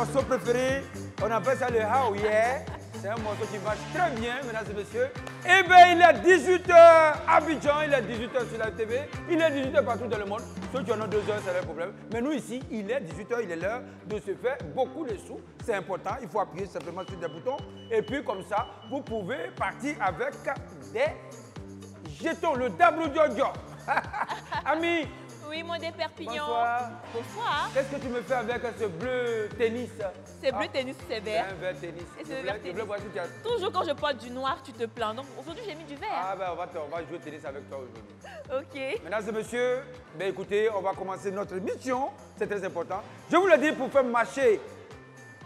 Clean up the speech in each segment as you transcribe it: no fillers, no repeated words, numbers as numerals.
morceau préféré. On appelle ça le How Yeah. C'est un morceau qui marche très bien, mesdames et messieurs. Eh bien, il est 18h à Abidjan, il est 18h sur la TV, il est 18h partout dans le monde. Ceux qui en ont 2 heures, c'est leur problème. Mais nous ici, il est 18h, il est l'heure de se faire beaucoup de sous. C'est important, il faut appuyer simplement sur des boutons. Et puis comme ça, vous pouvez partir avec des jetons, le Dabou Jojo. Ami. Oui, mon des Perpignan. Bonsoir. Bonsoir. Qu'est-ce que tu me fais avec ce bleu tennis? C'est bleu tennis, c'est vert. C'est un vert tennis. Et c'est vert tennis. Voici, Toujours quand je porte du noir, tu te plains. Donc aujourd'hui, j'ai mis du vert. Ah ben on va jouer au tennis avec toi aujourd'hui. Ok. Mesdames et messieurs, ben écoutez, on va commencer notre mission. C'est très important. Je vous le dis, pour faire marcher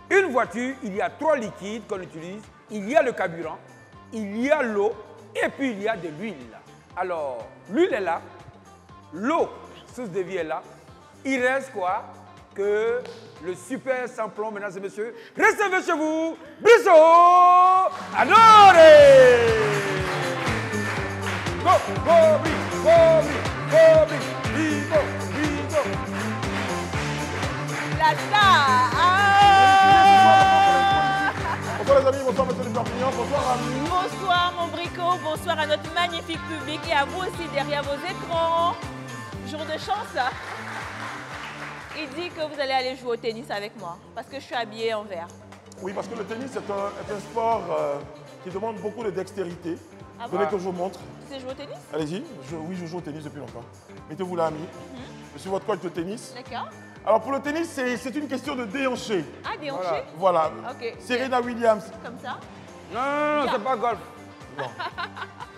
une voiture, il y a 3 liquides qu'on utilise. Il y a le carburant, il y a l'eau et puis il y a de l'huile. Alors, l'huile est là, l'eau, source de vie est là. Il reste quoi? Que le super sans-plomb, mesdames et messieurs. Recevez chez vous, Brissot Adore! Go, go, Bigo. La star. Bonsoir les amis, bonsoir monsieur de Perpignan, bonsoir à vous. Bonsoir mon bricot, bonsoir à notre magnifique public et à vous aussi derrière vos écrans. Jour de chance. Il dit que vous allez aller jouer au tennis avec moi parce que je suis habillée en vert. Oui, parce que le tennis est un sport qui demande beaucoup de dextérité. Ah Vous voulez bon? que je vous montre? Tu sais jouer au tennis? Allez-y. Oui, je joue au tennis depuis longtemps. Mettez-vous là, ami. Je suis votre coach de tennis. D'accord. Alors pour le tennis, c'est une question de déhanché. Ah, déhanché? Voilà. Ok. Serena Williams. Comme ça? Non, c'est pas golf. Non.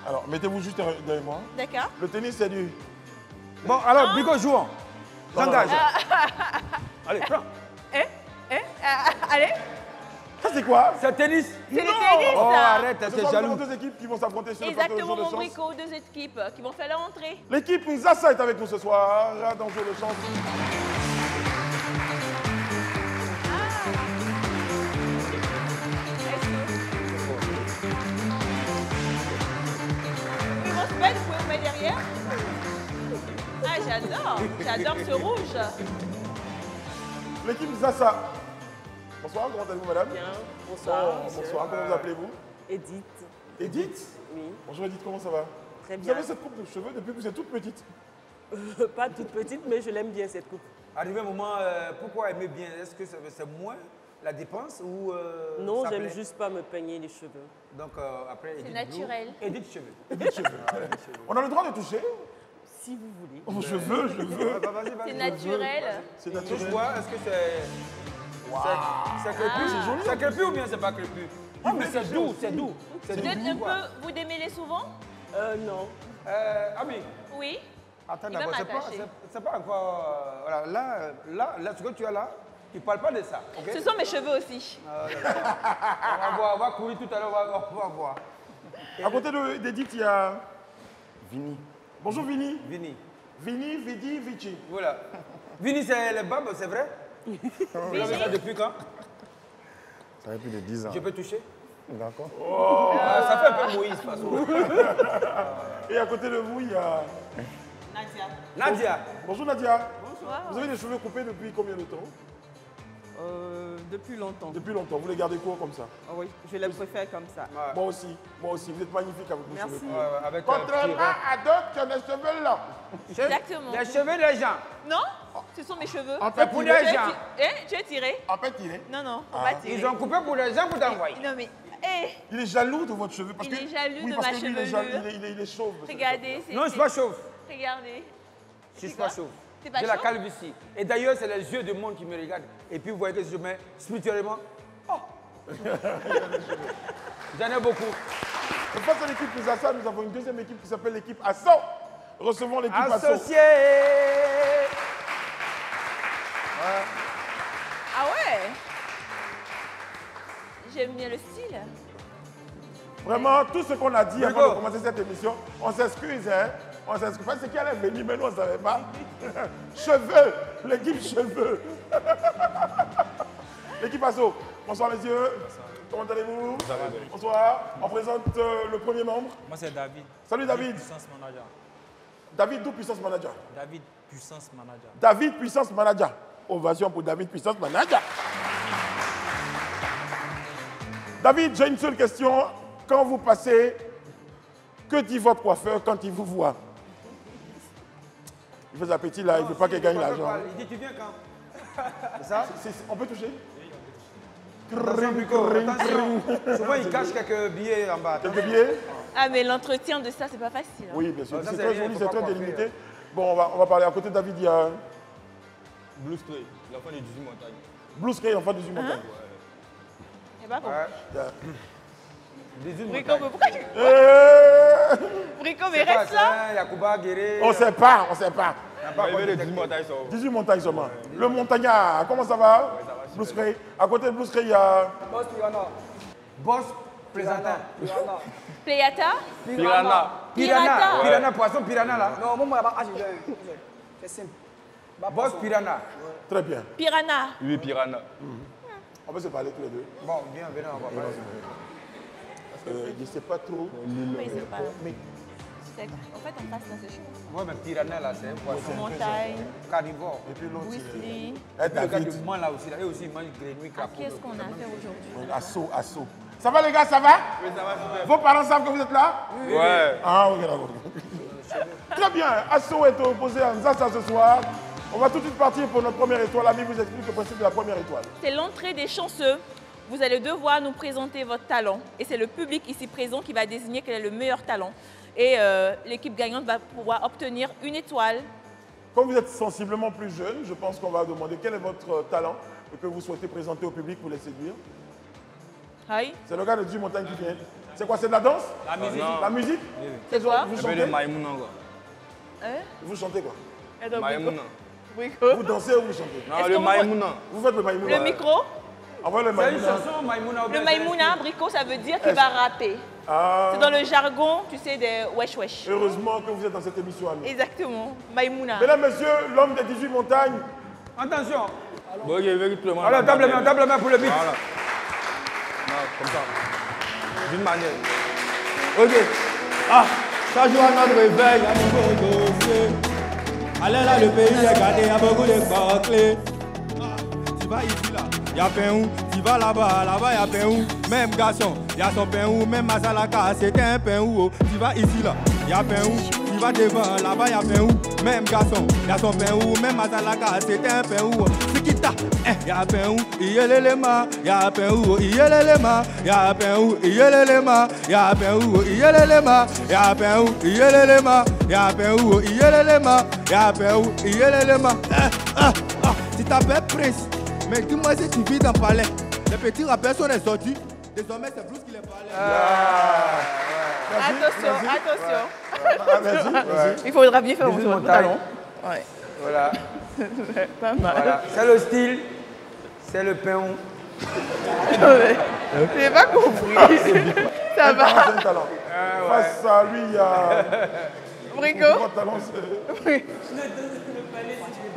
Alors, mettez-vous juste derrière moi. D'accord. Le tennis, c'est du... Bon, alors, Bigo, jouons. J'engage. Allez, prends. Allez. Ça, c'est quoi? C'est le tennis. C'est le tennis. Oh, arrête, Ce t'es soir, nous avons jaloux. 2 équipes qui vont s'affronter sur le plateau de Exactement Jour de mon chance. bricot, 2 équipes qui vont faire leur entrée. L'équipe Nzassa est avec nous ce soir dans Jour de chance. Ils vont se mettre, vous pouvez vous mettre derrière. Ah, j'adore ce rouge. L'équipe Nzassa. Bonsoir, comment allez-vous madame? Bien, bonsoir. Bonsoir, comment vous appelez-vous? Edith. Edith? Oui, Bonjour Edith, comment ça va? très Vous bien. avez cette coupe de cheveux depuis que vous êtes toute petite. Pas toute petite, mais je l'aime bien cette coupe. Arrivé un moment, pourquoi aimer bien? Est-ce que c'est moins la dépense ou Non, ça j'aime plaît? juste pas me peigner les cheveux. Donc après, Edith naturel. Blue, Edith cheveux. On a le droit de toucher? Si vous voulez. Oh, je veux. Vas-y. C'est naturel. C'est Touche naturel. quoi? Est-ce que c'est... C'est crépus, c'est joli. C'est crépus ou bien c'est pas crépus? Ah, mais c'est doux, c'est doux. C'est Vous doux. êtes un peu, vous démêlez souvent? Non. Ami, Oui. attends Il va d'abord, m'attacher. c'est pas encore... voilà, là, ce que tu as là, tu parles pas de ça, ok? Ce sont mes cheveux aussi. On va courir tout à l'heure, on va voir. À côté d'Edith, il y a Vini. Bonjour Vini. Vini. Vini, Vidi, Vici. Voilà. Vini, c'est les babes, c'est vrai? Vous avez ça depuis quand? Ça fait plus de 10 ans. Je peux toucher? D'accord. Ça fait un peu Moïse, de toute façon. Et à côté de vous, il y a Nadia. Bonjour Nadia. Bonsoir. Vous avez les cheveux coupés depuis combien de temps? Depuis longtemps. Depuis longtemps. Vous les gardez courts comme ça? Ah oui, je les préfère comme ça. Moi aussi. Vous êtes magnifique avec vos Merci. cheveux courts. Avec Contrairement à d'autres qui ont des cheveux longs. Exactement. Les cheveux des gens. Non? Ce sont mes cheveux. En fait, pour il les est- gens. Tu es tiré? En fait, il est. Non, non, faut pas tirer. Ils ont coupé pour les gens pour t'envoyer. Non mais, Il est jaloux de votre cheveu. Parce Il que, est jaloux oui, de parce ma que lui, il est jaloux, chevelure. il est chauve. monsieur. regardez. Non, je suis pas chauve. Regardez. Je suis C'est pas quoi? chauve. T'es pas J'ai la chauve? calvitie. Et d'ailleurs, c'est les yeux du monde qui me regardent. Et puis, vous voyez que je mets spirituellement. Oh! J'en ai beaucoup. Et face à l'équipe Nzassa, nous avons une deuxième équipe qui s'appelle l'équipe Asso. Recevons l'équipe Asso. Associé. Ah ouais? J'aime bien le style. Vraiment, tout ce qu'on a dit avant D'accord. de commencer cette émission, on s'excuse, hein. On s'excuse. Parce qu'elle est venue, mais nous, on ne savait pas. Cheveux, l'équipe cheveux. L'équipe Asso. Bonsoir, messieurs. Comment allez-vous? Bonsoir. On présente le premier membre. Moi, c'est David. Salut, David. Puissance Manager. David, d'où Puissance Manager? David, Puissance Manager. David, Puissance Manager. Ovation pour David, Puissance Manager. David, j'ai une seule question. Quand vous passez, que dit votre coiffeur quand il vous voit? Il fait appétit là, il ne veut pas qu'il gagne l'argent. Il dit tu viens quand? C'est ça? On peut toucher? Attention, Brico, attention. Souvent il cache quelques billets en bas. Quelques billets? Ah, mais l'entretien de ça, c'est pas facile. Hein. Oui, bien sûr. Ça, C'est c'est très rien, joli, faut c'est pas très coiffer, délimité. Bon, on va parler. À côté de David, il y a Blue Stray, l'enfant des 18 montagnes. Blue Sky, enfant 18 montagnes. C'est pas bon. Ouais. 18 Brico, montagnes. mais pourquoi tu... Brico, mais C'est pas reste là. ça, Yacouba, Guéré. On ne sait pas, on ne sait pas. On n'a pas encore Les détecté. 18 montagnes sont. 18 montagnes seulement. Le montagnard, comment ça va? Blue Sky. À côté de Blue Sky, il y a Boss présentant. Pléata. Piranha. Piranha, poisson piranha là. Non, moi, c'est simple. Boss piranha. très bien. Piranha. Oui, Piranha. On peut se parler tous les deux. Bon, viens, venez, on va parler. Je ne sais pas trop. Oui, c'est pas... En fait, en face, là, c'est chaud. Ouais, mais piranha là, c'est un poisson Montagne, carnivore. Et puis l'autre, Whistly. c'est Le gars David. du Mans là aussi, là, eux aussi, ils mangent grenouilles, Ah, crapaud. qu'est-ce qu'on a fait aujourd'hui? Assaut. Ça va les gars, ça va? Oui, ça va super. Vos parents savent que vous êtes là? Ouais. Ah, ok, d'accord. Très bien. Assaut est opposé à Nzassa ce soir. On va tout de suite partir pour notre première étoile. Ami vous explique le principe de la première étoile. C'est l'entrée des chanceux. Vous allez devoir nous présenter votre talent. Et c'est le public ici présent qui va désigner quel est le meilleur talent. Et l'équipe gagnante va pouvoir obtenir une étoile. Comme vous êtes sensiblement plus jeune, je pense qu'on va demander quel est votre talent que vous souhaitez présenter au public pour les séduire. Oui. C'est le gars de 18 montagnes qui vient. C'est quoi? C'est de la danse? La musique. La musique? C'est quoi? Vous Je vais chantez? de Maïmouna, quoi. Vous chantez quoi? Maïmouna. Vous dansez ou vous chantez? Non, Est-ce le qu'on Maïmouna. Vous faites le maïmouna. Le micro. Envoyez le C'est une maïmouna. chanson, Maïmouna. Le Maïmouna, Brico, ça veut dire qu'il va rapper. Ah, C'est dans le jargon, tu sais, des wesh wesh. heureusement que vous êtes dans cette émission, ami. Exactement. Maïmouna. Mesdames, messieurs, l'homme des 18 montagnes. Attention. Bon, ok, véritablement. Alors, table main pour le beat. Voilà. Non, comme ça. D'une manière. Ok. Ah, chaque jour à notre réveil, il y a un nouveau dossier. Allez là, le pays est gardé, il y a beaucoup de clés. Tu vas ici, là, il y a pain où. Tu vas là-bas, il y a pain où. Même garçon, il y a son pain où. Même Masalaka, c'était un pain où. Tu vas ici, là, il y a pain où. Tu vas devant, là-bas, il y a pain où. Même garçon, il y a son pain où. Même Masalaka, c'était un pain où. Sikita, il y a pain où. Il y a l'élément, il y a pain où. Il y a l'élément, il y a pain où. Il y a l'élément, il y a pain où. Il y a l'élément, il y a pain où. Il y a l'élément, il y a pain où. Il y a l'élément, il y a pain où. Il y a l'élément. Tu t'appelles Prince, mais dis-moi si tu vis dans le palais. Les petits rappeurs sont des sortis. Désormais, c'est Bruce qui les parlait. Attention. Vas-y. Il faudra bien faire 18 votre montagnes. talent. Ouais. Voilà. Pas mal. Voilà. C'est le style. C'est le pain. J'ai pas compris. Ça va. C'est un talent. Face à lui, il y a. Brico. Votre talent, c'est.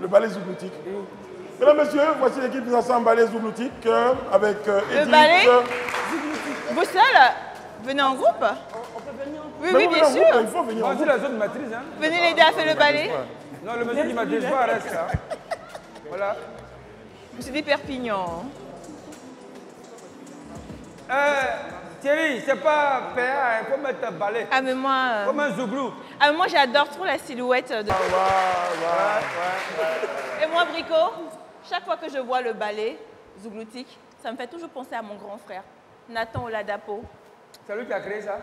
Le ballet zouboutique. Mesdames, messieurs, voici l'équipe des ensembles ballet zouboutique avec Edith. ballet Vous seul venez en groupe? Oui, Mais oui, vous bien venez en groupe, sûr. Il faut venir en Voici groupe. les autres maîtrises. Hein. Venez l'aider à faire le ballet. Non, le monsieur qui maîtrise pas reste là. Voilà. C'est des Perpignan. Thierry, c'est pas PA, il faut mettre un balai. Ah, mais moi... Comme un zouglou. Ah, mais moi, j'adore trop la silhouette de... Et moi, Brico, chaque fois que je vois le ballet zougloutique, ça me fait toujours penser à mon grand frère, Nathan Oladapo. C'est lui qui a créé ça.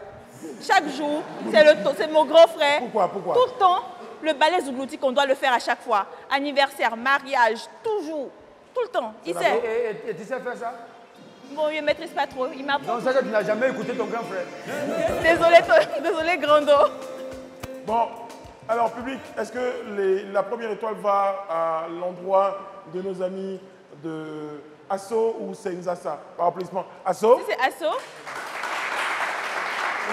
Chaque jour, c'est mon grand frère. Pourquoi Tout le temps, le ballet zougloutique, on doit le faire à chaque fois. Anniversaire, mariage, toujours. Tout le temps. Il sait. Et tu sais faire ça? Bon, il ne maîtrise pas trop. Il m'apprend. Donc c'est que tu n'as jamais écouté ton grand frère. Désolé, Grando. Bon, alors public, est-ce que la première étoile va à l'endroit de nos amis de Asso ou c'est Nzassa? Par applaudissement. Asso? Si c'est Asso,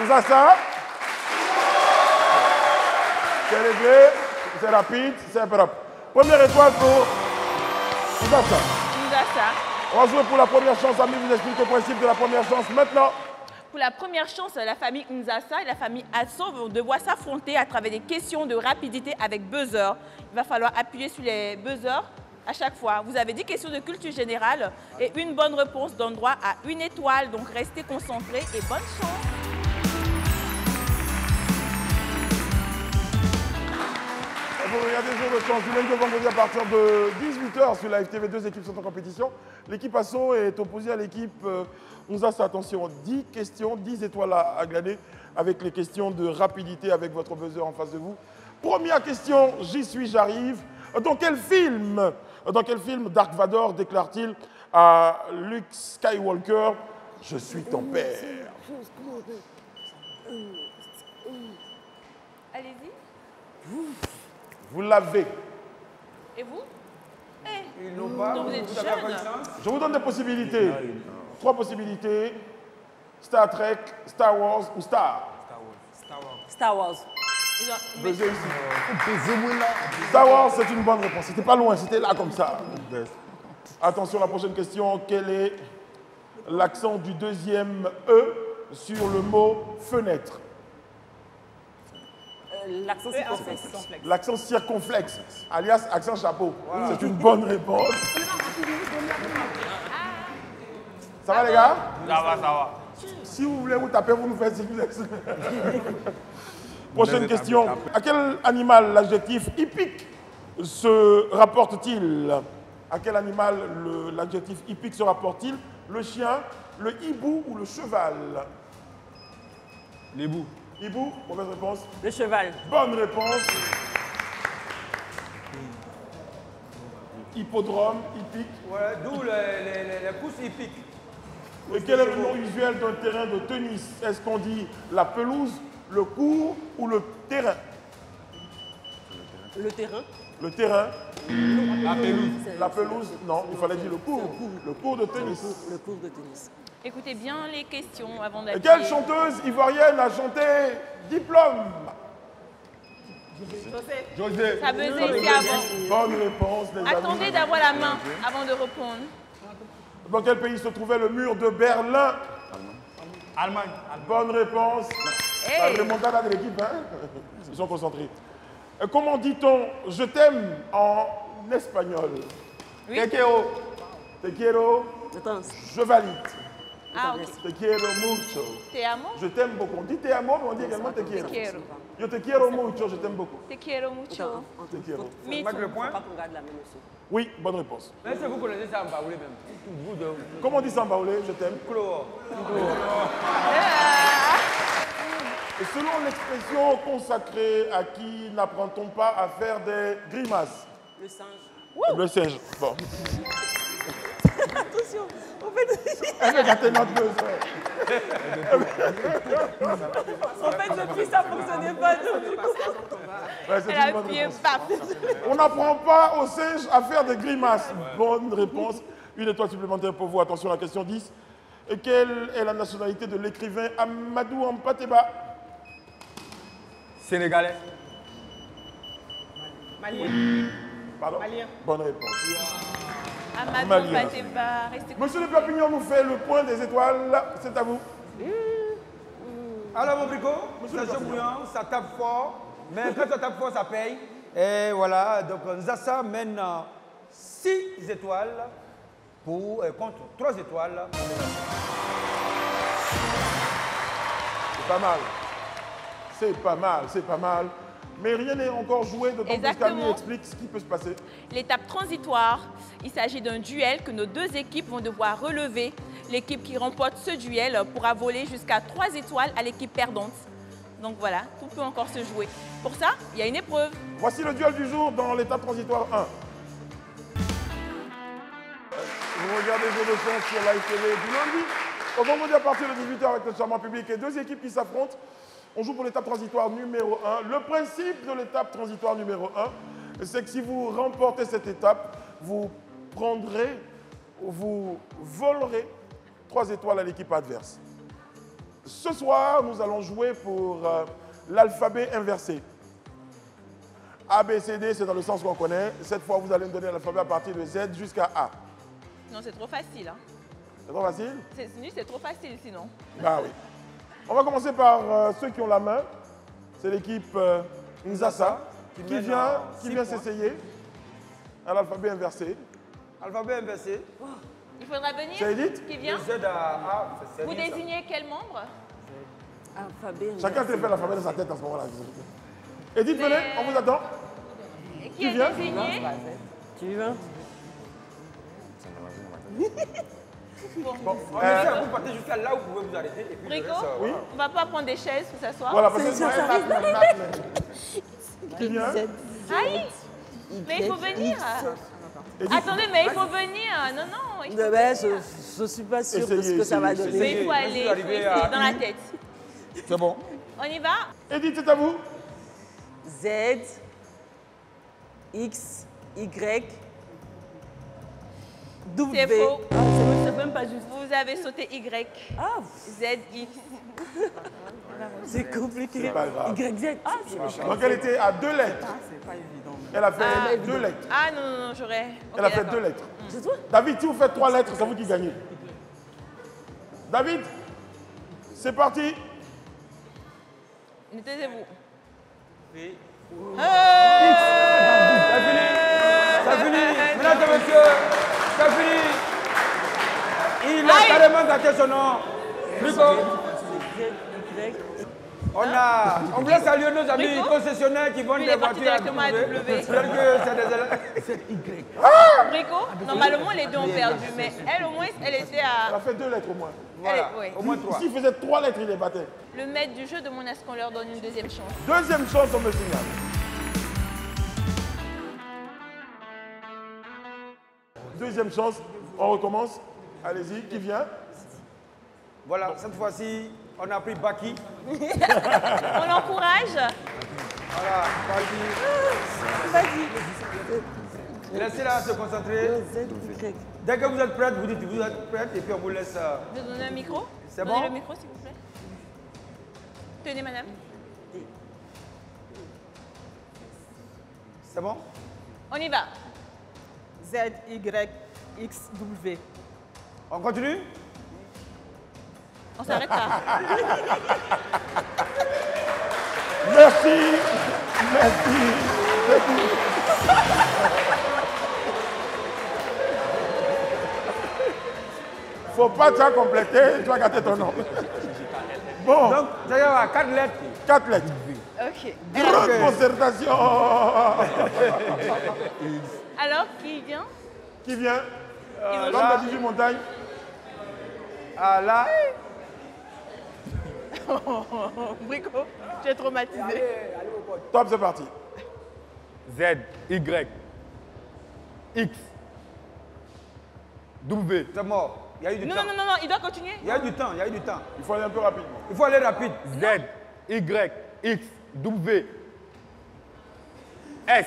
Nzassa? C'est réglé, c'est rapide, c'est un peu rapide. Première étoile pour Nzassa. On va jouer pour la première chance. Ami vous explique le principe de la première chance maintenant. pour la première chance, la famille Nzassa et la famille Asso vont devoir s'affronter à travers des questions de rapidité avec buzzer. Il va falloir appuyer sur les buzzers à chaque fois. Vous avez 10 questions de culture générale et une bonne réponse donne droit à 1 étoile. Donc restez concentrés et bonne chance. Vous regardez Jour de chance du lundi au vendredi à partir de 18h sur la FTV. 2 équipes sont en compétition. L'équipe Asso est opposée à l'équipe Nzassa. Attention, 10 questions, 10 étoiles à glaner avec les questions de rapidité avec votre buzzer en face de vous. Première question, j'y suis, j'arrive. Dans quel film Dark Vador déclare-t-il à Luke Skywalker « Je suis ton père » Allez-y. Vous l'avez. Et vous? Ils n'ont pas. Donc vous êtes avez jeune. connaissance? Je vous donne des possibilités. 3 possibilités. Star Trek, Star Wars ou Star. Star Wars. Ils ont- Baiser ici. Star Wars, c'est une bonne réponse. C'était pas loin, c'était là comme ça. Attention, la prochaine question. Quel est l'accent du deuxième E sur le mot fenêtre? L'accent circonflexe. L'accent circonflexe, alias accent chapeau. C'est une bonne réponse. Ça va les gars? Ça va. Si vous voulez vous taper, vous nous faites signe. Prochaine question. À quel animal l'adjectif hippique se rapporte-t-il? À quel animal l'adjectif hippique se rapporte-t-il? Le chien, le hibou ou le cheval? L'hibou. Hibou, mauvaise réponse. Le cheval. Bonne réponse. Hippodrome, hippique. Voilà, d'où les pousses hippiques. Et quel est le nom usuel d'un terrain de tennis? Est-ce qu'on dit la pelouse, le court ou le terrain? Le terrain. Le terrain. La pelouse. La pelouse, non, il fallait dire le court. Le court de tennis. Le cours de tennis. Écoutez bien les questions avant Et d'appuyer. quelle chanteuse ivoirienne a chanté Diplôme? José. Ça buzzait ici avant. Bonne réponse, les amis. Attendez d'avoir la main avant de répondre. Dans quel pays se trouvait le mur de Berlin? Allemagne. Bonne réponse. Hey. La remontada de l'équipe, hein? Ils sont concentrés. Comment dit-on je t'aime en espagnol? Oui. Te quiero. Te quiero. Attends. Je valide. Ah, ok. Te quiero mucho. Te amo. Je t'aime beaucoup. On dit te amo, mais on dit également te quiero. Te quiero. Yo te quiero mucho, je t'aime beaucoup. Te quiero mucho. Te quiero. Me Marque too. le point. Pas qu'on garde la même aussi. Oui, bonne réponse. Mais est-ce que vous connaissez ça en baoulé même? Vous de Comment on dit ça en baoulé? Je t'aime. Chlore. Et selon l'expression consacrée, à qui n'apprend-on pas à faire des grimaces? Le singe. Le singe. Bon. Attention. En fait, Elle a gâté notre besoin. depuis ça ne fonctionnait pas. Ouais, c'est Elle a une bonne appuyé, réponse. paf. On n'apprend pas aux singes à faire des grimaces. Bonne réponse. Une étoile supplémentaire pour vous. Attention à la question 10. Et quelle est la nationalité de l'écrivain Amadou Hampâté-Bâ? Sénégalais. Pardon? Bonne réponse. Amadou Malien. Pateba, restez Monsieur Le Papillon nous fait le point des étoiles. C'est à vous. Alors mon bricot, Monsieur ça le chaud Président. bouillant, ça tape fort, mais quand ça tape fort, ça paye. Et voilà, donc Nzassa mène 6 étoiles contre 3 étoiles. C'est pas mal. C'est pas mal, c'est pas mal. Mais rien n'est encore joué, d'autant plus Exactement. qu'Ami explique ce qui peut se passer. L'étape transitoire, il s'agit d'un duel que nos 2 équipes vont devoir relever. L'équipe qui remporte ce duel pourra voler jusqu'à 3 étoiles à l'équipe perdante. Donc voilà, tout peut encore se jouer. Pour ça, il y a une épreuve. Voici le duel du jour dans l'étape transitoire 1. Vous regardez Jour de chance sur Live TV du lundi. Au vendredi à partir de 18h avec notre charmant public et 2 équipes qui s'affrontent. On joue pour l'étape transitoire numéro 1. Le principe de l'étape transitoire numéro 1, c'est que si vous remportez cette étape, vous volerez 3 étoiles à l'équipe adverse. Ce soir, nous allons jouer pour l'alphabet inversé. A, B, C, D, c'est dans le sens qu'on connaît. Cette fois, vous allez me donner l'alphabet à partir de Z jusqu'à A. Non, c'est trop facile. Hein. C'est trop facile? C'est trop facile sinon. Bah oui. On va commencer par ceux qui ont la main. C'est l'équipe Nzassa qui mène vient six vient points. s'essayer. à l'alphabet inversé. Alphabet inversé. Il faudra venir. C'est Edith? Qui vient? De Z à A. c'est Vous bien ça. désignez quel membre? Alphabet. Chacun fait l'alphabet dans sa tête à ce moment-là. Edith, Mais- venez, on vous attend. Qui est viens? désigné? Tu viens? Bon, on essaie, vous partez jusqu'à là où vous pouvez vous arrêter. Et puis le Rico, reste, Oui. on va pas prendre des chaises pour s'asseoir. Voilà, parce que ça, ça Qui vient? Aïe! Mais il faut venir. Edith, Attendez, mais il faut venir. Non, non. Il faut... Ben, je suis pas sûre de ce que ça va Essayez, donner. Mais il faut aller, il faut arriver essayer à dans la U. tête. c'est bon. On y va? Edith, c'est à vous. Z, X, Y, W. C'est faux. Ah, c'est même pas juste. Vous avez sauté Y. Ah, Z, X. c'est compliqué. C'est pas grave. YZ. Ah, c'est Donc elle était à 2 lettres. Elle a fait 2 lettres. Ah non, non, non, j'aurais. Elle a fait 2 lettres. C'est toi? David, si vous faites 3 lettres, c'est vous qui gagnez. David, c'est parti. Taisez-vous. C'est fini. C'est fini. Mesdames et messieurs, c'est fini. Il a carrément gâté son nom. Rico, on voulait saluer nos amis Rico? concessionnaires qui vendent Lui, il des est parti voitures à directement à W. W. J'espère que c'est des élèves. Rico, normalement les deux ont perdu, mais elle au moins, elle était Elle à. a fait 2 lettres au moins. Voilà, oui. au moins 3. S'il faisait 3 lettres, il les battait. Le maître du jeu demande à ce qu'on leur donne une deuxième chance. Deuxième chance, on me signale. Deuxième chance, on recommence. Allez-y, qui vient? Voilà, cette fois-ci, on a pris Baki. On l'encourage. Voilà, Baki. Vas-y. Laissez-la se concentrer. Z, Y. Dès que vous êtes prête, vous dites vous êtes prête et puis on vous laisse. Je donne un micro. C'est Donnez bon? le micro, s'il vous plaît. Tenez, madame. C'est bon? On y va. Z, Y, X, W. On continue? On s'arrête pas. Merci. Merci. Faut pas déjà compléter, tu vas gâter ton nom. Bon, Donc, d'ailleurs, à 4 lettres. 4 lettres. Ok. Grande concertation. Alors, qui vient? Qui vient? Il L'homme de 18 montagnes. Ah là, Brico, tu es traumatisé. Top, c'est parti. Z, Y, X, W. c'est mort. Il y a eu du Non, temps. non, non, non, il doit continuer. Il y a eu du temps, il y a eu du temps. Il faut aller un peu rapidement. Il faut aller rapide. Z, Y, X, W, S.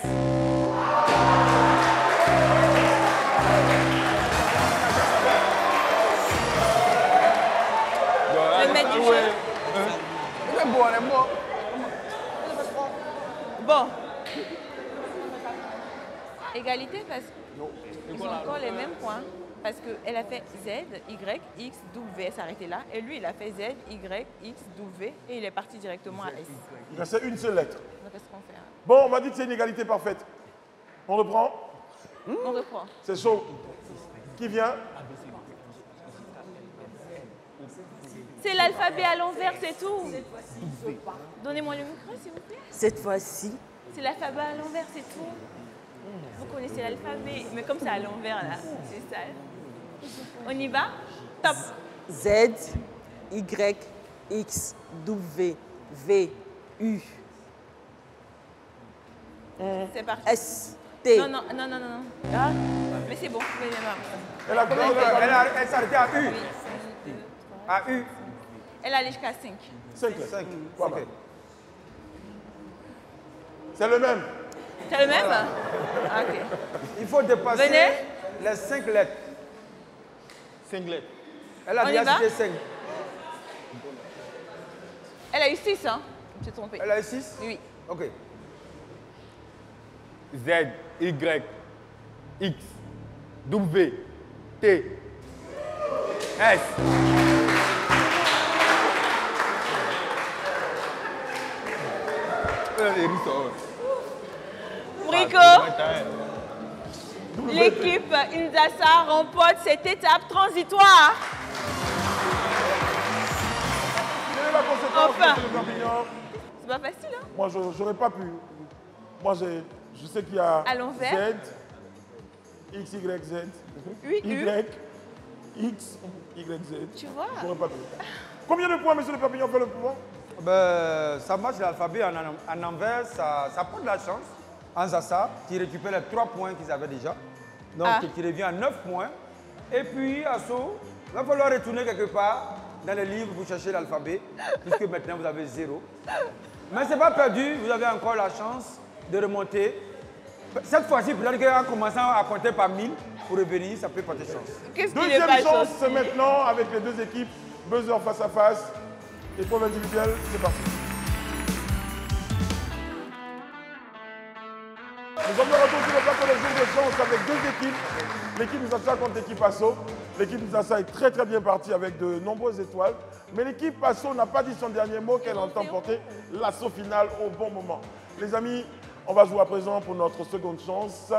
Le maître du jeu. C'est bon, elle est morte. Bon. Égalité parce qu'ils ont encore les mêmes points. Parce qu'elle a fait Z, Y, X, W, elle s'est arrêtée là. Et lui, il a fait Z, Y, X, W et il est parti directement à S. Il restait une seule lettre. Donc, qu'est-ce qu'on fait? Bon, on m'a dit que c'est une égalité parfaite. On reprend. On reprend. C'est chaud. Qui vient? C'est l'alphabet à l'envers, c'est tout. Donnez-moi le micro, s'il vous plaît. Cette fois-ci, C'est l'alphabet à l'envers, c'est tout. Vous connaissez l'alphabet, mais comme c'est à l'envers, là, c'est sale. On y va? Top. Z, Y, X, W, V, U, C'est parti. S, T. Non, non, non, non, non. Ah, mais c'est bon, vous pouvez les voir. Elle a combien de lettres? Elle s'est arrêtée à U. À U. Elle allait jusqu'à 5. 5 lettres. 5. Pas mal. C'est le même. C'est le même? Ah, ok. Il faut dépasser Venez. les 5 lettres. 5 lettres. Elle a On y déjà va? cité 5. Elle a eu 6, hein? Je suis trompée. Elle a eu 6? Oui. Ok. Z, Y, X, W, T, S. Brico, L'équipe Inzasa remporte cette étape transitoire. Quelle est la conséquence, Enfin. monsieur le Perpignan? C'est pas facile, hein? Moi, j'aurais pas pu. Moi, je sais qu'il y a À l'envers. Z, X, Y, Z, Oui, Y, X, Y, Z. Tu vois? J'aurais pas pu. Combien de points, monsieur le Perpignan, fait le pouvoir? Ben, ça marche l'alphabet en envers, ça prend de la chance. En Zassa, qui récupère les 3 points qu'ils avaient déjà. Donc, qui revient à 9 points. Et puis, Asso, il va falloir retourner quelque part dans les livres pour chercher l'alphabet, puisque maintenant vous avez 0. Mais ce n'est pas perdu, vous avez encore la chance de remonter. Cette fois-ci, peut-être qu'en commençant à compter par 1000 pour revenir, ça peut porter chance. Qu'est-ce qui n'est Deuxième pas chance, chance? c'est maintenant avec les deux équipes. Buzzer face à face. Épreuve individuelle, c'est parti. Nous sommes de retour sur le plateau des jours de chance avec deux équipes. L'équipe Nzasa contre l'équipe Asso. L'équipe Nzasa est très très bien partie avec de nombreuses étoiles. Mais l'équipe Asso n'a pas dit son dernier mot qu'elle entend porter l'assaut final au bon moment. Les amis, on va jouer à présent pour notre seconde chance.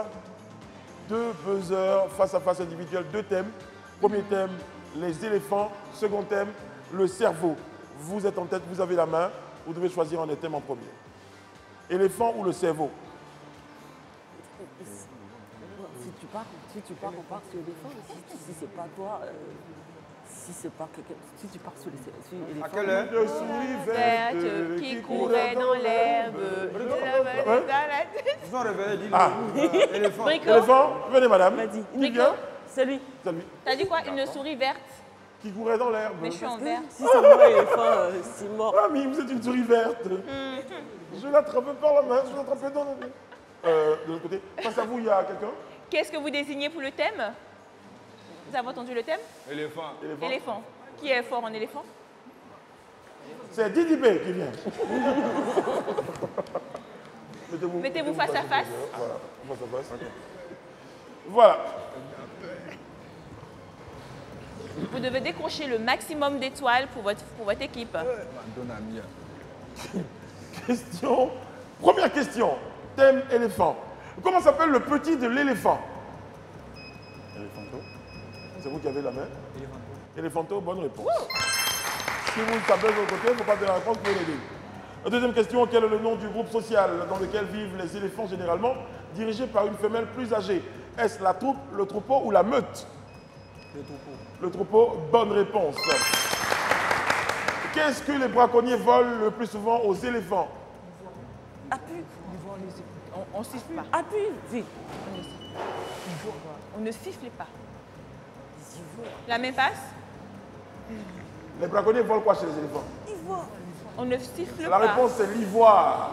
2 buzzers face à face individuels, 2 thèmes. Premier thème, les éléphants. Second thème, le cerveau. Vous êtes en tête, vous avez la main. Vous devez choisir un des thèmes en premier. Éléphant ou le cerveau? Si tu pars, on part sur l'éléphant. Si c'est pas toi, si c'est pas quelqu'un, si tu pars sur l'éléphant. À quelle heure? Le souris verte Verte qui courait dans l'herbe. Ils sont réveillés, dis-le. Éléphant. Brico, Éléphant, venez madame. Vas-y. Qui vient? C'est lui. C'est lui. t'as dit quoi? Une souris verte. Qui courait dans l'herbe. Mais je suis en vert. Si c'est moi l'éléphant, c'est mort. Ah, mais vous êtes une souris verte. Je l'attrape par la main, je l'attrape dans le... de l'autre côté. Face à vous, il y a quelqu'un? Qu'est-ce que vous désignez pour le thème? Vous avez entendu le thème? Éléphant. Éléphant. Qui est fort en éléphant? C'est Didi B qui vient. Mettez-vous face à face. Voilà, face à face. Voilà. Vous devez décrocher le maximum d'étoiles pour votre équipe. Question. Première question. Thème éléphant. Comment s'appelle le petit de l'éléphant? Éléphanto. C'est vous qui avez la main? Éléphanto, bonne réponse. Si vous le savez de l'autre côté, il ne faut pas donner la réponse pour l'aider. La deuxième question, quel est le nom du groupe social dans lequel vivent les éléphants généralement, dirigé par une femelle plus âgée? Est-ce la troupe, le troupeau ou la meute? Le troupeau. Le troupeau, bonne réponse. Qu'est-ce que les braconniers volent le plus souvent aux éléphants? Appuie. On ne siffle pas. Appuie. Vite. On ne siffle pas. La main passe. Les braconniers volent quoi chez les éléphants? Ivoire. On ne siffle La pas. réponse c'est l'ivoire.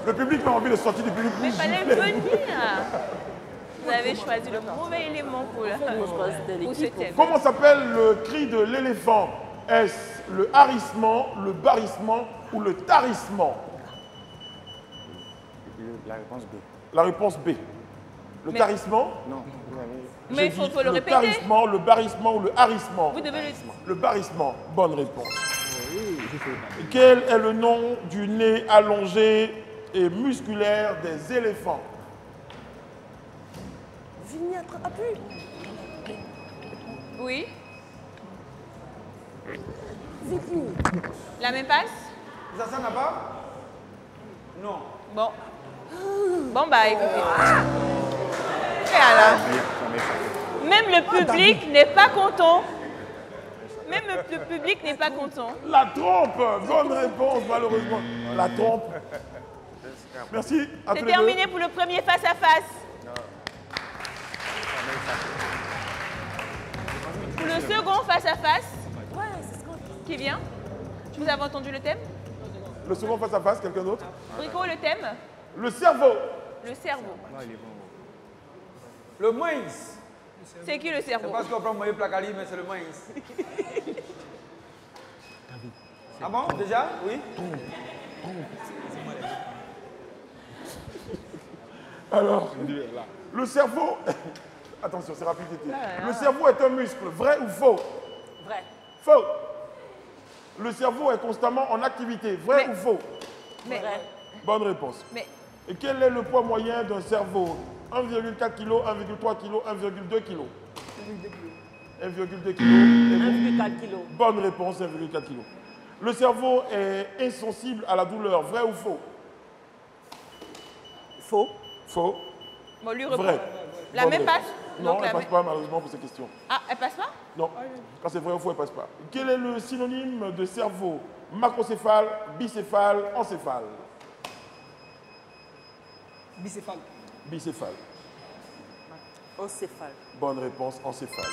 Le public n'a envie de sortir du public. Mais fallait venir. Vous avez choisi le mauvais élément pour ce thème. Comment s'appelle le cri de l'éléphant? Est-ce le harissement, le barrissement ou le tarissement? La réponse B. La réponse B. Le tarissement? Non. Mais il faut le répéter. Le tarissement, le barrissement ou le harissement? Vous devez Le barrissement. Bonne réponse. Quel est le nom du nez allongé et musculaire des éléphants? Vignette, appuie. Oui. Vite, La main passe. Ça n'a pas? Non. Bon. Bon, bah écoutez. Et alors? Même le public n'est pas content. Même le public n'est pas content. La trompe. Bonne réponse, malheureusement. La trompe. Merci à tous C'est les deux. terminé pour le premier face-à-face. Pour le second face-à-face, qui vient? Vous avez entendu le thème? Le second face à face, quelqu'un d'autre? Brico, le thème? Le cerveau. Le cerveau. Le moins. C'est qui le C'est cerveau? parce qu'on prend moyen placali, mais c'est le moins. Ah bon, déjà? Oui? Alors, le cerveau... Attention, c'est rapide. Le cerveau est un muscle, vrai ou faux? Vrai. Faux. Le cerveau est constamment en activité, vrai ou faux? Mais, Bonne réponse. mais Et quel est le poids moyen d'un cerveau? 1,4 kg, 1,3 kg, 1,2 kg. 1,2 kg. 1,4 kg. Bonne réponse, 1,4 kg. Le cerveau est insensible à la douleur, vrai ou faux? Faux. Faux. Bon, lui répond. Vrai. La Bonne même réponse. passe? Non, Donc, elle la ne passe même- pas malheureusement pour ces questions. Ah, elle passe pas? Non. Quand c'est vrai ou faux, elle ne passe pas. Quel est le synonyme de cerveau? Macrocéphale, bicéphale, encéphale? Bicéphale. Bicéphale. Encéphale. Bonne réponse, encéphale.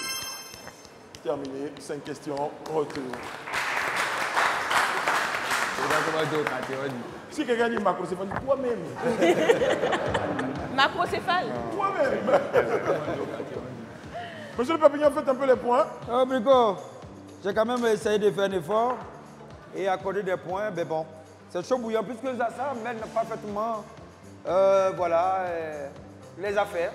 Terminé. 5 questions. Retour. Si quelqu'un dit macrocéphale, toi-même. Macrocéphale. Toi-même. Monsieur le Papillon, faites un peu les points. Oh, Brico, j'ai quand même essayé de faire un effort et accorder des points, mais bon, c'est chaud bouillant puisque ça mène parfaitement les affaires.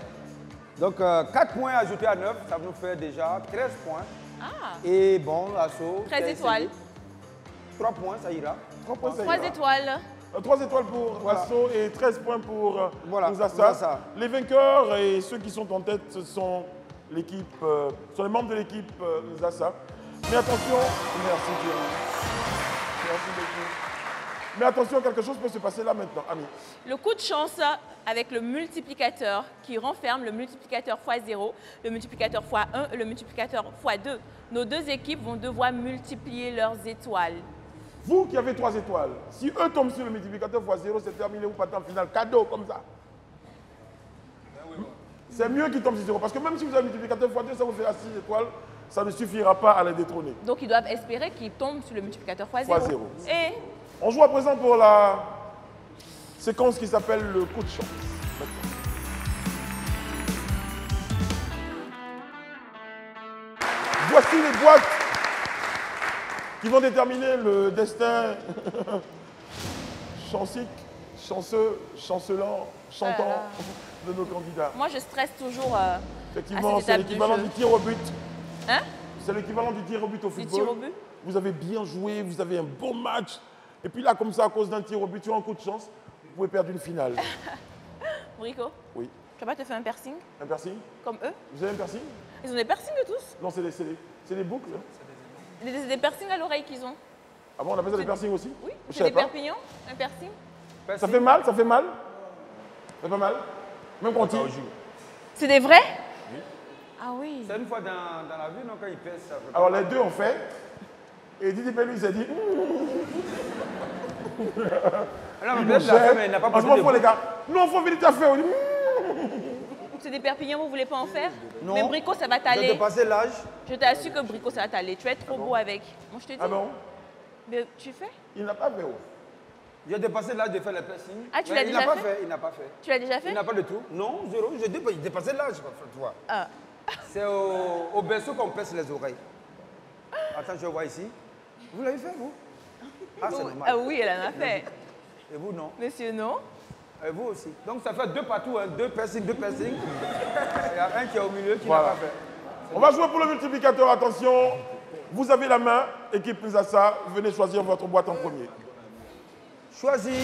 Donc, 4 points ajoutés à 9, ça nous fait déjà 13 points. Ah. Et bon, l'assaut. 13 étoiles. 3 points, ça ira. 3 points, ça 3 ira. étoiles. 3 étoiles pour Voilà. Wasso et 13 points pour Voilà, Nzassa. voilà ça. Les vainqueurs et ceux qui sont en tête, ce sont l'équipe, sont les membres de l'équipe Nzassa. Mais attention, merci Thierry. Merci beaucoup. Mais attention, quelque chose peut se passer là maintenant, Ami. Le coup de chance avec le multiplicateur qui renferme le multiplicateur x0, le multiplicateur x1 et le multiplicateur x2. Nos deux équipes vont devoir multiplier leurs étoiles. Vous qui avez 3 étoiles, si eux tombent sur le multiplicateur x0, c'est terminé, vous partez en finale. Cadeau, comme ça. C'est mieux qu'ils tombent sur 0. Parce que même si vous avez un multiplicateur x2, ça vous fait à 6 étoiles, ça ne suffira pas à les détrôner. Donc ils doivent espérer qu'ils tombent sur le multiplicateur x0. x0. Et On joue à présent pour la séquence qui s'appelle le coup de chance. Voici les boîtes qui vont déterminer le destin chancique, chanceux, chancelant, chantant de nos candidats. moi je stresse toujours à Effectivement, cette c'est étape du l'équivalent jeu. du tir au but. Hein? C'est l'équivalent du tir au but au Du football. tir au but? Vous avez bien joué, vous avez un beau match. Et puis là, comme ça, à cause d'un tir au but, sur un coup de chance, vous pouvez perdre une finale. Brico, Oui. tu vas pas te faire un piercing Un piercing? comme eux? Vous avez un piercing? Ils ont des piercings tous? Non, c'est des boucles. Hein. Des piercings à l'oreille qu'ils ont? Ah bon, on appelle ça des piercings aussi? Oui, Je c'est savais des pas. perpignons, un piercing. Ça fait mal? Ça fait mal? Ça fait mal? Même quand il... C'est des vrais? Ah oui. C'est une fois dans la vie, non, quand il pèse, ça fait pas Alors mal. les deux ont fait. Et Didi Pelou, il s'est dit... Ah non, il mais peut-être la femme, elle n'a pas Parce posé qu'on de les gars. Nous, on fait vite à faire. On dit... C'est des perpignons, vous voulez pas en faire? Non. Mais Brico, ça va J'ai t'aller. dépassé l'âge. Je t'assure que Brico, ça va t'aller. Tu vas être trop beau avec. Moi, je te dis. Ah bon? Mais tu fais? Il n'a pas fait. Oh. J'ai dépassé l'âge de faire les piercings. Ah, tu Mais l'as il déjà n'a pas fait? Il n'a pas fait. Tu l'as déjà fait? Il n'a pas de tout. Non, zéro. J'ai dépassé l'âge, tu vois. Ah. C'est au berceau qu'on pèse les oreilles. Attends, je vois ici. Vous l'avez fait, vous? Ah, c'est normal. Ah oui, elle en a fait. Et vous, non? Monsieur, non? Et vous aussi. Donc, ça fait 2 partout, hein. 2 piercings, 2 piercings. Il y a un qui est au milieu qui Voilà. n'a pas fait. On va jouer pour le multiplicateur. Attention. Vous avez la main. Équipe Nzassa, venez choisir votre boîte en premier. Choisir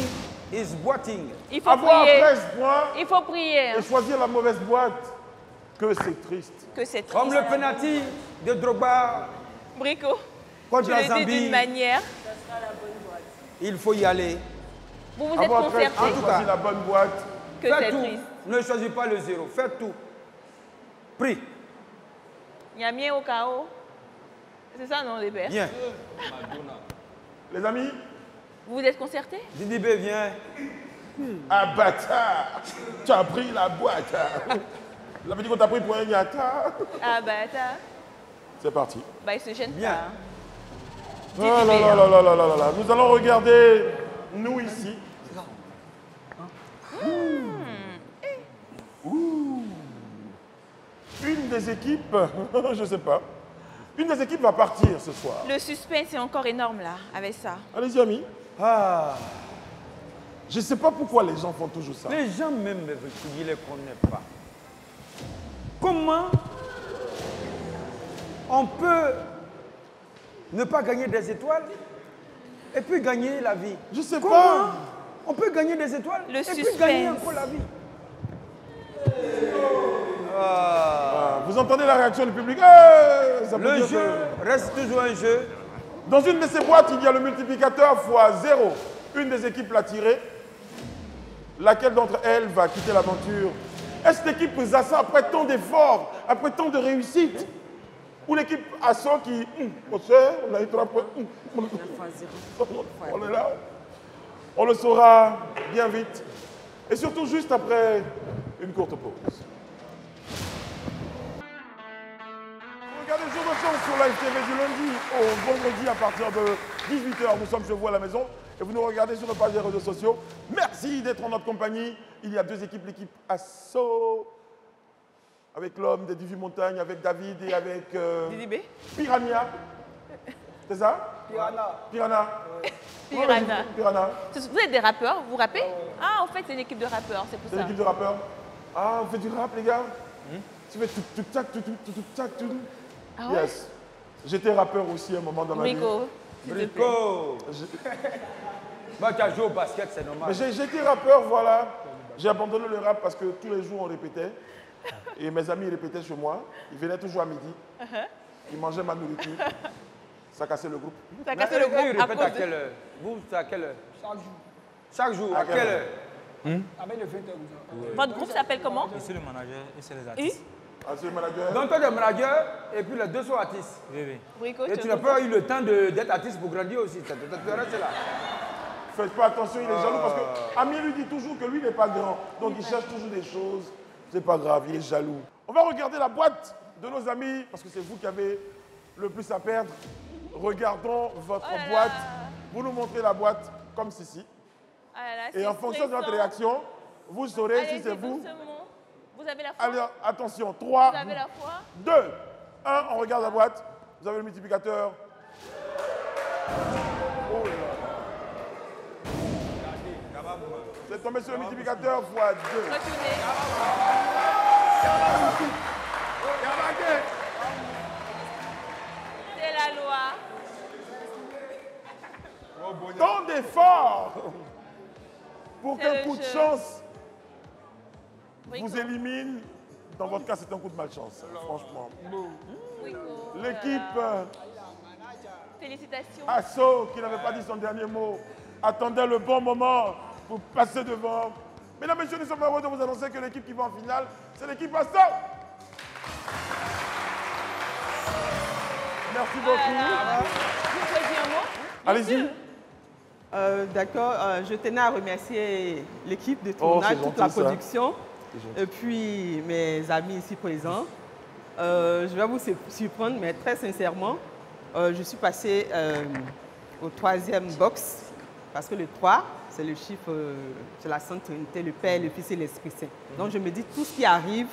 is boiting. Il faut Avoir prier. 13 points Il faut prier. et choisir la mauvaise boîte. Que c'est triste. Que c'est triste. Comme le penalty de Drogba Brico, contre tu la le dis Zambie. d'une manière. Il faut y aller. Vous vous êtes Avoir 13 concertés. points, En tout choisir cas. la bonne boîte. Que c'est Faites tout. triste. Ne choisis pas le zéro. Faites tout. Prie. Il y a mien au chaos. C'est ça, non, les pères? Viens. Les amis, Vous vous êtes concertés? Didi B, viens. un bâtard. Tu as pris la boîte. La veut dire qu'on t'a pris pour un yata. Ah bah attends. C'est parti. Bah il se gêne Bien. pas. hein. Oh là là là là là là là. Nous allons regarder, nous ici. Ouh. Une des équipes, je sais pas, une des équipes va partir ce soir. Le suspense est encore énorme là, avec ça. Allez-y, amis. Ah. Je ne sais pas pourquoi les gens font toujours ça. Les gens même, ils ne les connaissent pas. Comment on peut ne pas gagner des étoiles et puis gagner la vie? Je sais Comment pas. on peut gagner des étoiles Le et puis suspense. gagner encore la vie? Vous entendez la réaction du public? Ça peut Le dire jeu reste toujours un jeu. Dans une de ces boîtes, il y a le multiplicateur x 0. Une des équipes l'a tiré. Laquelle d'entre elles va quitter l'aventure? Est-ce l'équipe Zassa, après tant d'efforts, après tant de réussite? Ou l'équipe Asso qui, on a eu 3 points. On est là. On le saura bien vite. Et surtout juste après une courte pause. Regardez Jour de chance sur Live TV du lundi au vendredi à partir de 18h. Nous sommes chez vous à la maison et vous nous regardez sur nos pages des réseaux sociaux. Merci d'être en notre compagnie. Il y a 2 équipes, l'équipe Asso avec l'homme des 18 montagnes, avec David et avec Piranha. C'est ça? Piranha. Piranha. Vous êtes des rappeurs, vous rappez? Ah, en fait, c'est une équipe de rappeurs, c'est pour ça. C'est une équipe de rappeurs. Ah, on fait du rap, les gars? Tu fais tout tac, tout tac, tout. Ah ouais? Yes. J'étais rappeur aussi à un moment dans ma vie. Brico. Moi, tu as joué au basket, c'est normal. Mais j'ai été rappeur, voilà. J'ai abandonné le rap parce que tous les jours, on répétait. Et mes amis répétaient chez moi. Ils venaient toujours à midi. Ils mangeaient ma nourriture. Ça cassait le groupe. Ça cassait le groupe. Ils répètent à quelle heure? Vous, c'est à quelle heure? Chaque jour, à quelle heure? Avec le 20h. Votre groupe s'appelle comment? C'est le manager et c'est les artistes. Ah, c'est le manager. Donc toi, tu es manager et puis les 2 sont artistes. Oui. Brico, Et tu n'as pas eu le temps d'être artiste pour grandir aussi. Tu restes là. Faites pas attention, il est jaloux parce que Amir lui dit toujours que lui n'est pas grand. Donc il cherche toujours des choses. C'est pas grave, il est jaloux. On va regarder la boîte de nos amis parce que c'est vous qui avez le plus à perdre. Regardons votre boîte. Vous nous montrez la boîte comme ceci. Et en fonction de notre réaction, vous saurez si c'est vous. Vous avez la foi? Alors, attention, 3, Vous avez la foi? 2, 1, on regarde la boîte. Vous avez le multiplicateur. Oh là. C'est tombé sur le multiplicateur x 2. Retournez. C'est la loi. Tant d'efforts pour C'est qu'un le coup de jeu. chance Brico. vous élimine. Dans votre cas, c'est un coup de malchance, franchement. Brico. L'équipe Félicitations. Asso, qui n'avait pas dit son dernier mot, attendait le bon moment pour passer devant. Mesdames, Messieurs, nous sommes heureux de vous annoncer que l'équipe qui va en finale, c'est l'équipe Asso. Merci beaucoup. Vous pouvez dire un mot? Allez-y. D'accord, je tenais à remercier l'équipe de tournage, c'est toute la gentil, ça. production, et puis mes amis ici présents. Je vais vous surprendre, mais très sincèrement, je suis passée au 3e box, parce que le 3, c'est le chiffre, c'est la Sainte Trinité, le Père, le Fils et l'Esprit Saint. Donc je me dis, tout ce qui arrive,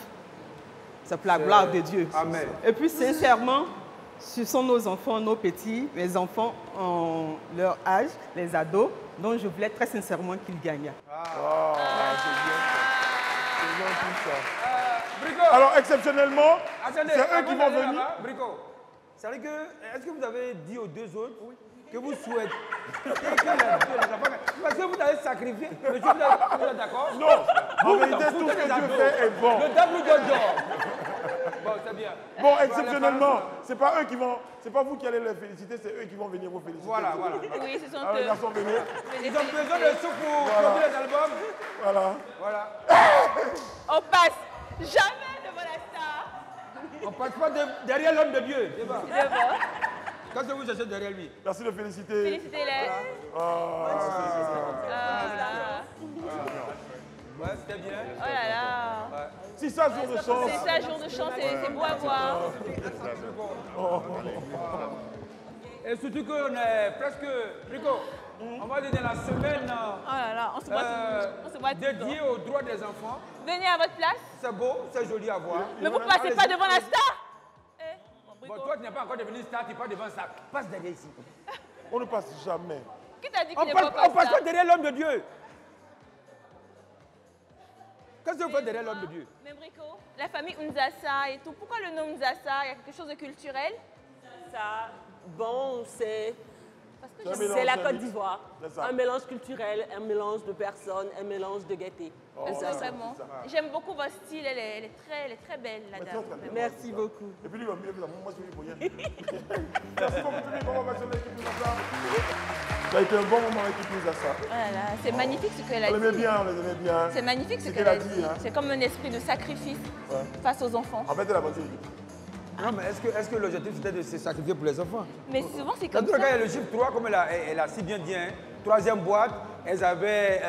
c'est pour la gloire de Dieu. Amen. Et puis sincèrement, ce sont nos enfants, nos petits, mes enfants ont leur âge, les ados, donc je voulais très sincèrement qu'ils gagnent. Brico. Alors, exceptionnellement, Attendez, c'est eux avant qui vont d'aller venir. là-bas, Brico, c'est vrai que, est-ce que vous avez dit aux 2 autres que vous souhaitez parce que vous avez sacrifié, monsieur, vous êtes d'accord? Non, en vérité, tout ce que Dieu fait est bon. Le double d'or. Bon, c'est bien. Bon, exceptionnellement, c'est pas eux qui vont, c'est pas vous qui allez les féliciter, c'est eux qui vont venir vous féliciter. Voilà. Oui, ce sont Alors, les eux. garçons, venez. Ils ont besoin de sous pour produire les albums. Voilà. On passe jamais devant la star. On passe pas derrière l'homme de Dieu. C'est bon. Devant. Qu'est-ce que vous cherchez derrière lui? Merci de féliciter. Félicitez-les. Ouais, c'était bien. Oh là là. Si ça, jour de chance. C'est ça, jour de chance, c'est beau à voir. Et surtout qu'on est presque, Brico, on va dire dans la semaine Oh là là, on se voit tout le temps. dédiée aux droits des enfants. Venez à votre place. C'est beau, c'est joli à voir. Mais vous ne passez pas devant la star. Bon, toi, tu n'es pas encore devenu star, tu passes devant ça. Passe derrière ici. On ne passe jamais. Qui t'a dit On qu'il n'est pas passe comme ça? pas derrière l'homme de Dieu. Qu'est-ce que vous faites derrière l'homme de Dieu? Mais Brico, la famille Nzassa et tout, pourquoi le nom Nzassa? Il y a quelque chose de culturel? Ça, bon, c'est parce que C'est la Côte d'Ivoire. Un mélange culturel, un mélange de personnes, un mélange de gaieté. Vraiment. J'aime beaucoup votre style, elle est très belle, la dame. Merci beaucoup. Et puis lui, il va mieux que moi, je suis pour rien. Merci beaucoup, public. On va passer à l'équipe Mouzassa. Ça a été un bon moment avec l'équipe Mouzassa. Voilà, c'est magnifique ce qu'elle a dit. On l'aimait bien. C'est magnifique ce qu'elle a dit. C'est comme un esprit de sacrifice face aux enfants. En fait, elle a battu l'équipe. Non, mais est-ce que l'objectif c'était de se sacrifier pour les enfants? Mais souvent c'est Quand comme tu ça. regardes le chiffre 3, comme elle a si bien dit, hein, troisième boîte, elles avaient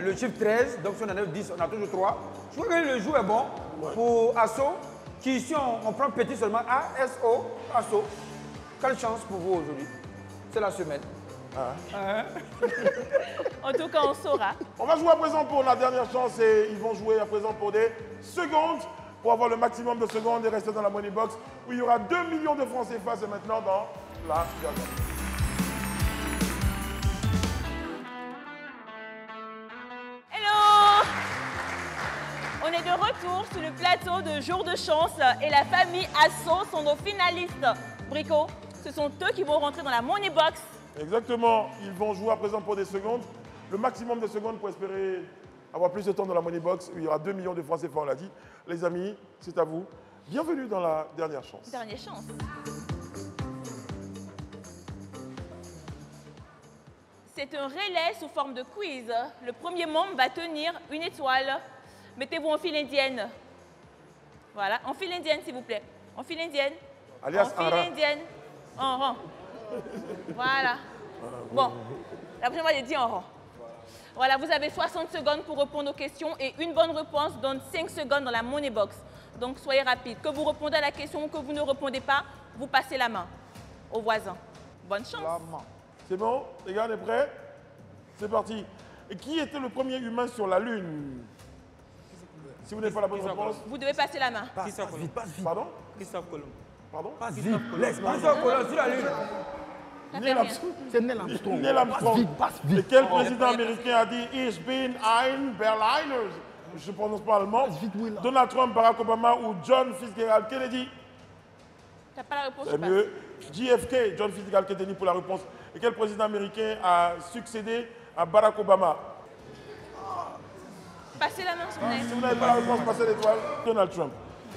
le chiffre 13, donc si on en a 10, on a toujours 3. Je crois que le jeu est bon pour Asso, qui ici on prend petit seulement, A-S-O, Asso. Quelle chance pour vous aujourd'hui? C'est la semaine. En tout cas, on saura. On va jouer à présent pour la dernière chance et ils vont jouer à présent pour des secondes pour avoir le maximum de secondes et rester dans la money box où il y aura 2 millions de francs CFA. C'est maintenant dans la dernière. Hello! On est de retour sur le plateau de Jour de Chance et la famille Asso sont nos finalistes. Brico, ce sont eux qui vont rentrer dans la money box. Exactement, ils vont jouer à présent pour des secondes. Le maximum de secondes pour espérer avoir plus de temps dans la money box où il y aura 2 millions de francs CFA, on l'a dit. Les amis, c'est à vous. Bienvenue dans la dernière chance. Dernière chance. C'est un relais sous forme de quiz. Le premier membre va tenir une étoile. Mettez-vous en file indienne. Voilà, en file indienne s'il vous plaît. En file indienne. Alias en file indienne. En rang. Voilà. Bon, la prochaine fois, j'ai dit en rang. Voilà, vous avez 60 secondes pour répondre aux questions et une bonne réponse donne 5 secondes dans la money box. Donc, soyez rapide. Que vous répondez à la question ou que vous ne répondez pas, vous passez la main au voisin. Bonne chance. C'est bon? Les gars, on est prêts? C'est parti. Et qui était le premier humain sur la Lune? Si vous n'avez pas la bonne réponse... Vous devez passer la main. Passe vite. Pardon? Christophe Colomb. Pardon? Passe vite. Christophe Colomb sur la Lune. C'est Neil Armstrong. Neil Armstrong. Passe vite. Et quel président américain a dit « Ich bin ein Berliner » Je ne prononce pas allemand. Donald Trump, Barack Obama ou John Fitzgerald Kennedy? T'as pas la réponse, C'est mieux. JFK, John Fitzgerald Kennedy pour la réponse. Et quel président américain a succédé à Barack Obama? Passez la main, s'il vous plaît. Si vous n'avez pas la réponse, passez l'étoile. Donald Trump.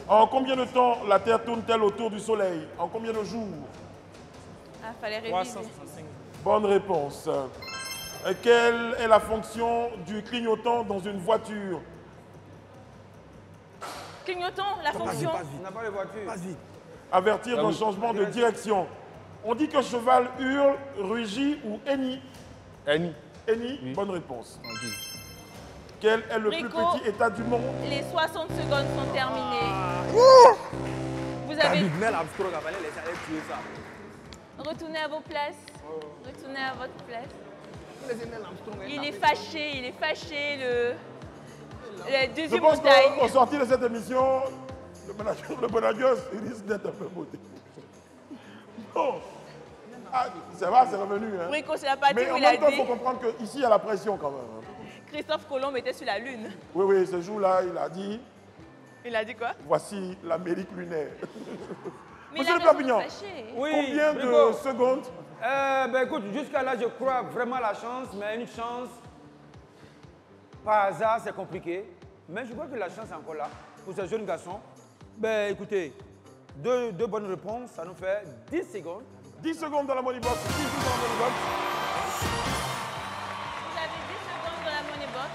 En combien de temps la Terre tourne-t-elle autour du Soleil? En combien de jours? Ah, fallait réviser. 365. Bonne réponse. Quelle est la fonction du clignotant dans une voiture? Clignotant, la fonction. On n'a pas les voitures. Passe vite. Avertir d'un changement de direction. On dit que cheval hurle, rugit ou hennit. Annie. Hennit, bonne réponse. Quel est le plus Rico, petit état du monde? Les 60 secondes sont terminées. Vous avez... Neil Armstrong a fallu laisser aller tuer ça. Retournez à vos places. Retournez à votre place. Il est fâché, le Je deuxième pense montagne. qu'au sortir de cette émission, le manager risque d'être un peu beauté. Bon. Ah, ça va, c'est revenu. Hein. Rico, c'est la partie Mais où en il a même temps, il dit faut comprendre qu'ici, il y a la pression quand même. Hein. Christophe Colomb était sur la Lune. Oui, oui, ce jour-là, il a dit, Il a dit quoi? voici l'Amérique lunaire. Mais Monsieur il Le a raison Perpignan, de fâcher. Oui, combien Brico. de secondes? Ben écoute, jusqu'à là, je crois vraiment à la chance, mais une chance, par hasard, c'est compliqué. Mais je crois que la chance est encore là pour ce jeune garçon. Ben écoutez, deux bonnes réponses, ça nous fait 10 secondes. 10 secondes dans la money box, 10 secondes dans la money box. Vous avez 10 secondes dans la money box.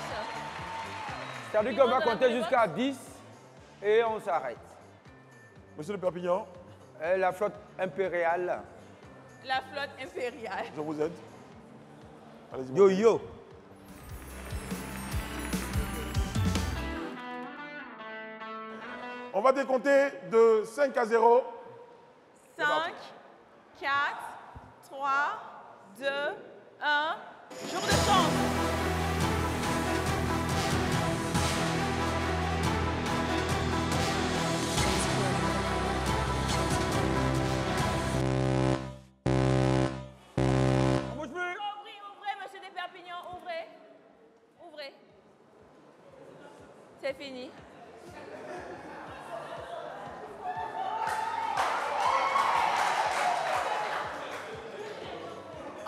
C'est-à-dire qu'on va compter jusqu'à 10 et on s'arrête. Monsieur Le Perpignan, La flotte impériale. La flotte impériale. je vous aide. Allez-y. Yo yo. On va décompter de 5 à 0. 5, 4, 3, 2, 1. Jour de chance. On bouge plus. Ouvrez, monsieur des Perpignan, ouvrez. Ouvrez. C'est fini.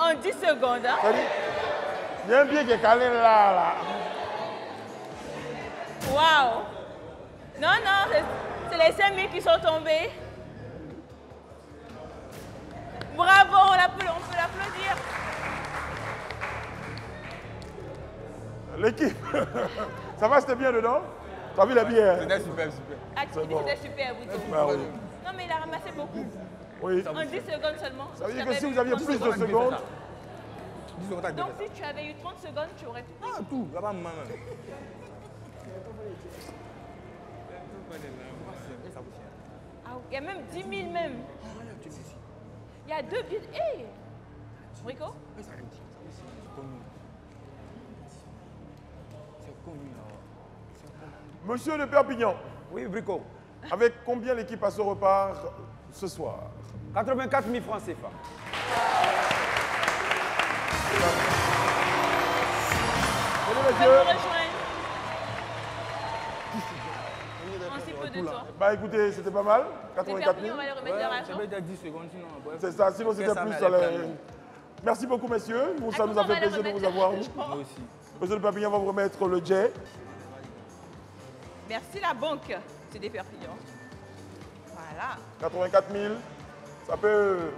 en 10 secondes. Hein. Il y a un pied qui est calé là. Waouh. Non, non, c'est les 5 000 qui sont tombés. Bravo, on peut l'applaudir. L'équipe, ça va, c'était bien dedans? T'as vu la bière? C'était super, super. Ah, tu dis que c'était super, Bouton. Bah oui. Non, mais il a ramassé beaucoup. Oui. En 10 secondes seulement. Ça veut dire que si vous aviez plus de secondes... Donc si tu avais eu 30 secondes, tu aurais tout. Ah, tout, là-bas, maman. Ah, il y a même 10 000 même. Il y a 2 billets. Hé Rico? Monsieur de Perpignan. Oui, Brico. Avec combien l'équipe Asso repart ce soir? 84 000 francs CFA. Bonjour Je messieurs. vais vous rejoindre. En si peu de temps. Bah écoutez, c'était pas mal. 84 000. On va les remettre leur argent. Ça veut dire 10 secondes, sinon. Bref. C'est ça, sinon c'était Ça, plus. mais Ça elle est allait- pleine. Merci beaucoup messieurs. Nous, ça Ah, nous comment a fait on va les plaisir de vous remettre avoir. l'argent? Moi aussi. Monsieur de Perpignan va vous remettre le jet. Merci la banque. C'est des Perpignan. Voilà. 84 000.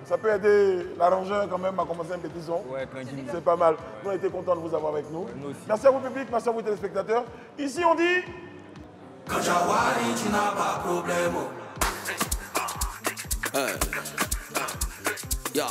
Ça peut aider l'arrangeur quand même à commencer un petit son. Ouais, tranquille. C'est pas mal. Nous, on a été contents de vous avoir avec nous. nous aussi. Merci à vous, public. Merci à vous, téléspectateurs. Ici, on dit... Quand Jawari, tu n'as pas problème. Yeah.